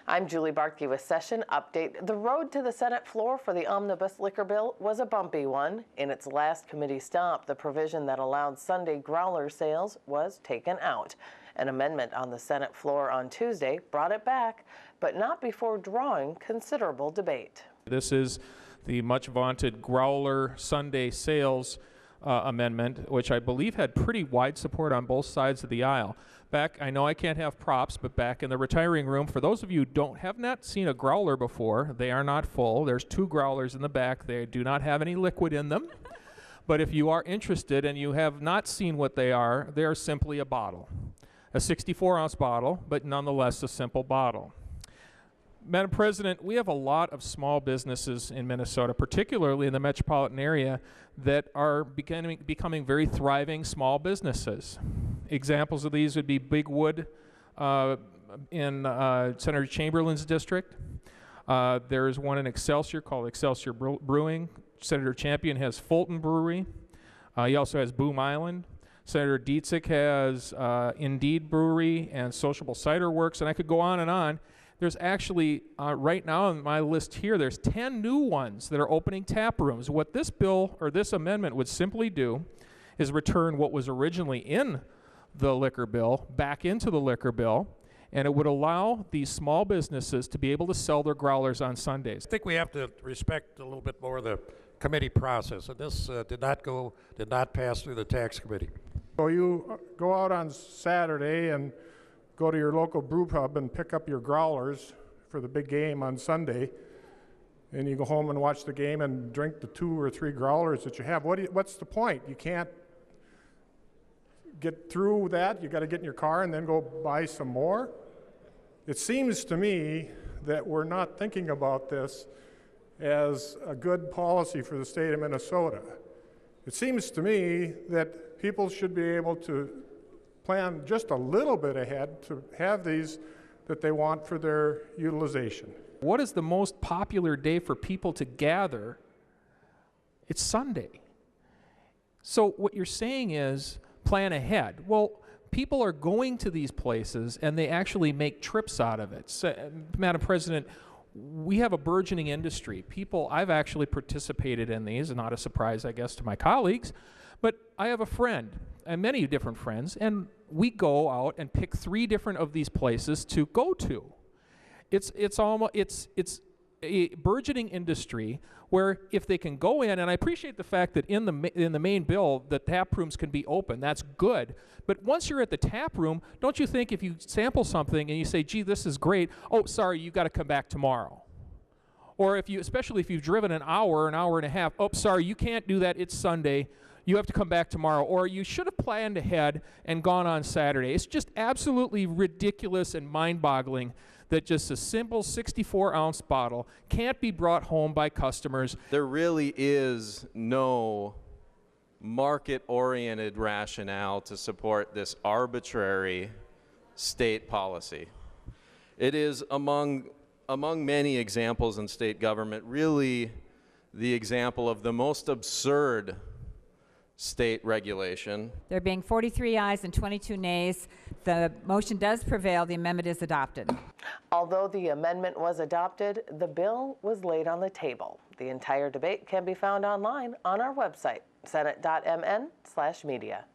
I'm Julie Barkey with Session Update. The road to the Senate floor for the omnibus liquor bill was a bumpy one. In its last committee stop, the provision that allowed Sunday growler sales was taken out. An amendment on the Senate floor on Tuesday brought it back, but not before drawing considerable debate. This is the much vaunted growler Sunday sales amendment, which I believe had pretty wide support on both sides of the aisle. I know I can't have props, but back in the retiring room, for those of you who have not seen a growler before, they are not full. There's 2 growlers in the back. They do not have any liquid in them. But if you are interested and you have not seen what they are simply a bottle. A 64-ounce bottle, but nonetheless a simple bottle. Madam President, we have a lot of small businesses in Minnesota, particularly in the metropolitan area, that are becoming very thriving small businesses. Examples of these would be Big Wood in Senator Chamberlain's district. There's one in Excelsior called Excelsior Brewing. Senator Champion has Fulton Brewery. He also has Boom Island. Senator Dietzick has Indeed Brewery and Sociable Cider Works, and I could go on and on. There's actually, right now on my list here, there's 10 new ones that are opening tap rooms. What this bill, or this amendment, would simply do is return what was originally in the liquor bill back into the liquor bill, and it would allow these small businesses to be able to sell their growlers on Sundays. I think we have to respect a little bit more the committee process, and this did not pass through the tax committee. So you go out on Saturday and go to your local brew pub and pick up your growlers for the big game on Sunday, and you go home and watch the game and drink the 2 or 3 growlers that you have. What's the point? You can't get through that. You got to get in your car and then go buy some more. It seems to me that we're not thinking about this as a good policy for the state of Minnesota. It seems to me that people should be able to plan just a little bit ahead to have these that they want for their utilization. What is the most popular day for people to gather? It's Sunday. So what you're saying is plan ahead. Well, people are going to these places and they actually make trips out of it. So, Madam President, we have a burgeoning industry. I've actually participated in these, not a surprise, I guess, to my colleagues, but I have a friend, and many different friends, and we go out and pick 3 different of these places to go to. It's a burgeoning industry where if they can go in, and I appreciate the fact that in the main bill the tap rooms can be open. That's good. But once you're at the tap room, don't you think if you sample something and you say, "Gee, this is great," "Oh, sorry, you got to come back tomorrow." Or especially if you've driven an hour and a half, "Oh, sorry, you can't do that. It's Sunday. You have to come back tomorrow," or you should have planned ahead and gone on Saturday. It's just absolutely ridiculous and mind-boggling that just a simple 64-ounce bottle can't be brought home by customers. There really is no market-oriented rationale to support this arbitrary state policy. It is among many examples in state government really the example of the most absurd state regulation. There being 43 ayes and 22 nays, the motion does prevail. The amendment is adopted. Although the amendment was adopted, the bill was laid on the table. The entire debate can be found online on our website, senate.mn/media.